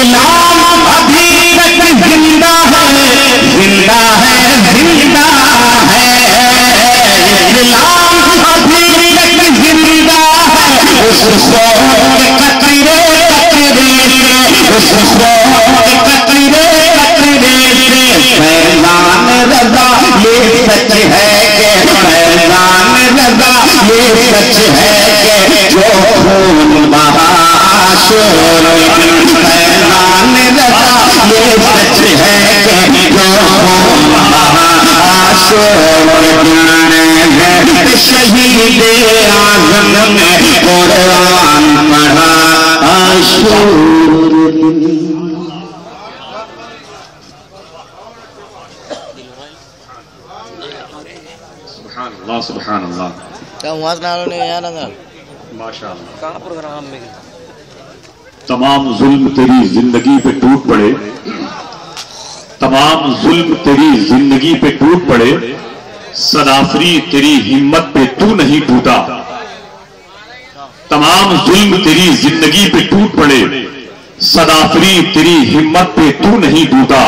اسلام ابھی تک زندہ ہے، زندہ ہے، زندہ ہے، اسلام ابھی تک زندہ ہے، اس خون کے قطرے قطرے سے، اس خون کے قطرے قطرے سے فیضان رضا یہ سچ ہے کہ فیضان رضا یہ سچ ہے کہ جو خون بہا شور فیضان رضا یہ سچ ہے کہ جو خون بہا شور شہید اعظم نے قرآن پڑھا عاشور اللہ سبحان اللہ ماشاء اللہ. کہاں پروگرام میں تمام ظلم تیری زندگی پہ ٹوٹ پڑے، تمام ظلم تیری زندگی پہ ٹوٹ پڑے، صدافری تیری ہمت پہ تو نہیں ٹوٹا. تمام ظلم تیری زندگی پہ ٹوٹ پڑے، صدافری تیری ہمت پہ تو نہیں ٹوٹا.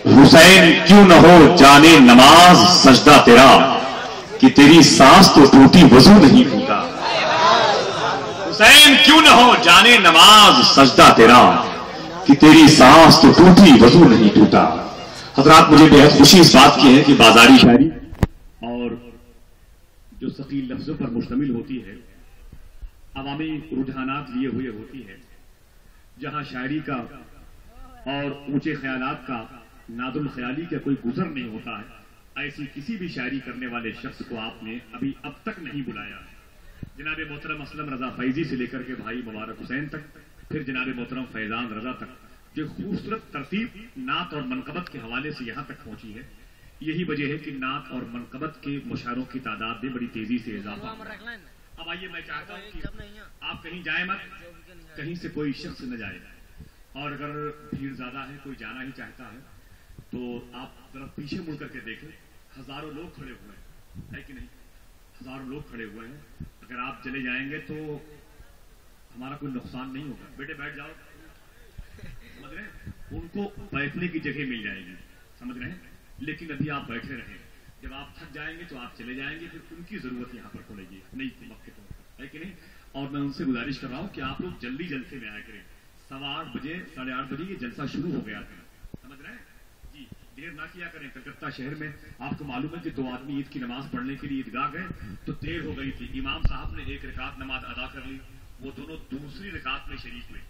حسین کیوں نہ ہو جانے نماز سجدہ تیرا، کہ تیری سانس تو ٹوٹی وضو نہیں ٹوٹا. حسین کیوں نہ ہو جانے نماز سجدہ تیرا، کہ تیری سانس تو ٹوٹی وضو نہیں ٹوٹا. حضرات مجھے بہت خوشی اس بات کی ہے کہ بازاری شاعری اور جو ثقیل لفظوں پر مشتمل ہوتی ہے، عوامی رجحانات لیے ہوئے ہوتی ہے، جہاں شاعری کا اور اونچے خیالات کا ناد الخیالی کا کوئی گزر نہیں ہوتا ہے، ایسی کسی بھی شاعری کرنے والے شخص کو آپ نے ابھی اب تک نہیں بلایا. جناب محترم اسلم رضا فیضی سے لے کر کے بھائی مبارک حسین تک، پھر جناب محترم فیضان رضا تک، جو خوبصورت ترتیب نعت اور منقبت کے حوالے سے یہاں تک پہنچی ہے. یہی وجہ ہے کہ نعت اور منقبت کے مشاعروں کی تعداد میں بڑی تیزی سے اضافہ. اب آئیے میں چاہتا ہوں کہ آپ کہیں جائیں مت، کہیں سے کوئی شخص نہ جائے، اور اگر بھیڑ زیادہ ہے، کوئی جانا ہی چاہتا ہے، تو آپ ذرا پیچھے مڑ کر کے دیکھیں، ہزاروں لوگ کھڑے ہوئے ہیں، ہے کہ نہیں؟ ہزاروں لوگ کھڑے ہوئے ہیں. اگر آپ چلے جائیں گے تو ہمارا کوئی نقصان نہیں ہوگا. بیٹے بیٹھ جاؤ، سمجھ رہے ہیں؟ ان کو بیٹھنے کی جگہ مل جائے گی، سمجھ رہے ہیں؟ لیکن ابھی آپ بیٹھے رہیں، جب آپ تھک جائیں گے تو آپ چلے جائیں گے، پھر ان کی ضرورت یہاں پر پڑے گی نئی وقت کے طور پر، ہے کہ نہیں؟ اور میں ان سے گزارش کر رہا ہوں کہ آپ لوگ جلدی جلسے میں آیا کریں. 8:15 بجے 8:30 بجے یہ جلسہ شروع ہو گیا تھا، سمجھ رہے ہیں؟ جی دیر نہ کیا کریں. کلکتہ شہر میں آپ کو معلوم ہے کہ 2 آدمی عید کی نماز پڑھنے کے لیے عیدگاہ گئے تو دیر ہو گئی تھی. امام صاحب نے 1 رکعت نماز ادا کر لی، وہ دونوں دوسری رکعت میں شریک ہوئے،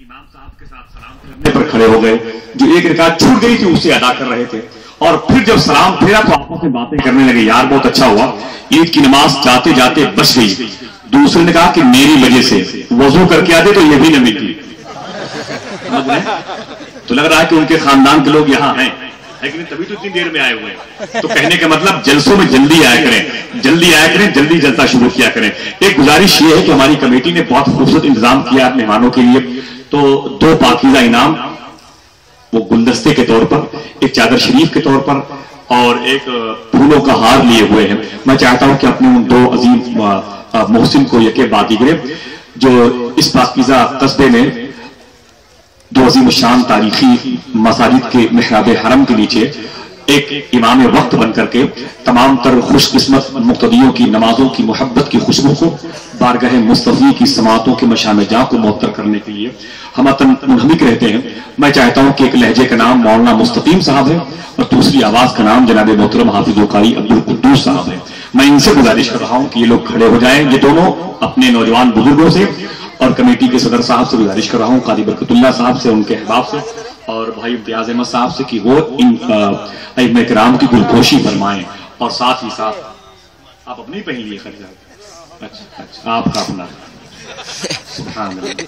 امام صاحب کے ساتھ سلام کرنے پر کھڑے ہو گئے. جو 1 رکعت چھوٹ گئی تھی اسے ادا کر رہے تھے، اور پھر جب سلام پھیرا تو آپس میں باتیں کرنے لگے، یار بہت اچھا ہوا، عید کی نماز جاتے جاتے بچ گئی. دوسرے نے کہا کہ میری وجہ سے وضو کر کے آتے تو یہ بھی نہ ملتی. تو لگ رہا ہے کہ ان کے خاندان کے لوگ یہاں ہیں، لیکن تبھی تو اتنی دیر میں آئے ہوئے ہیں. تو کہنے کا مطلب جلسوں میں جلدی آیا کریں، جلدی آیا کریں، جلدی جلسہ شروع کیا کریں. ایک گزارش یہ ہے کہ ہماری کمیٹی نے بہت خوبصورت انتظام کیا مہمانوں کے لیے. تو 2 پاکیزہ انعام، وہ گلدستے کے طور پر، ایک چادر شریف کے طور پر، اور ایک پھولوں کا ہار لیے ہوئے ہیں. میں چاہتا ہوں کہ اپنے ان 2 عظیم محسن کو یکے بعد دیگرے، جو اس پاکیزہ قصبے میں 2 عظیم شان تاریخی مساجد کے محراب حرم کے نیچے ایک امام وقت بن کر کے تمام تر خوش قسمت مقتدیوں کی نمازوں کی محبت کی خوشبو کو، بارگاہ مصطفی کی سماعتوں کے مشام جاں کو معطر کرنے کے لیے ہم منہمک رہتے ہیں. میں چاہتا ہوں کہ ایک لہجے کا نام مولانا مستقیم صاحب ہے اور دوسری آواز کا نام جناب محترم حافظ وقاری عبدالقدوس صاحب ہے. میں ان سے گزارش کر رہا ہوں کہ یہ لوگ کھڑے ہو جائیں. یہ دونوں اپنے نوجوان بزرگوں سے اور کمیٹی کے صدر صاحب سے گزارش کر رہا ہوں، قاضی برکت اللہ صاحب سے، ان کے احباب سے، اور بھائی امتیاز احمد صاحب سے، کہ وہ ان ائمہ کرام کی گلپوشی فرمائیں. اور ساتھ ہی ساتھ آپ اپنے ہی پہن لیے خرچہ. اچھا آپ کا اپنا. سبحان اللہ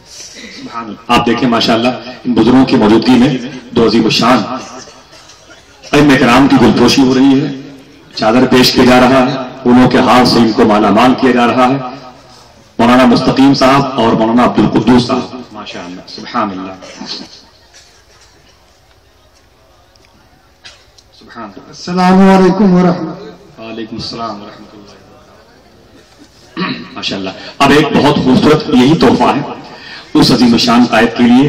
سبحان اللہ. آپ دیکھیں ماشاءاللہ ان بزرگوں کی موجودگی میں 2 عظیم الشان ائمہ کرام کی گلپوشی ہو رہی ہے. چادر پیش کیا جا رہا ہے، پھولوں کے ہار سے ان کو مالا مال کیا جا رہا ہے. مولانا مستقیم صاحب اور مولانا عبدالقدوس صاحب، ماشاءاللہ سبحان اللہ سبحان اللہ. السلام علیکم ورحمۃ اللہ. وعلیکم السلام ورحمۃ اللہ. ماشاءاللہ. اب ایک بہت خوبصورت یہی تحفہ ہے اس عظیم شان قائد کے لیے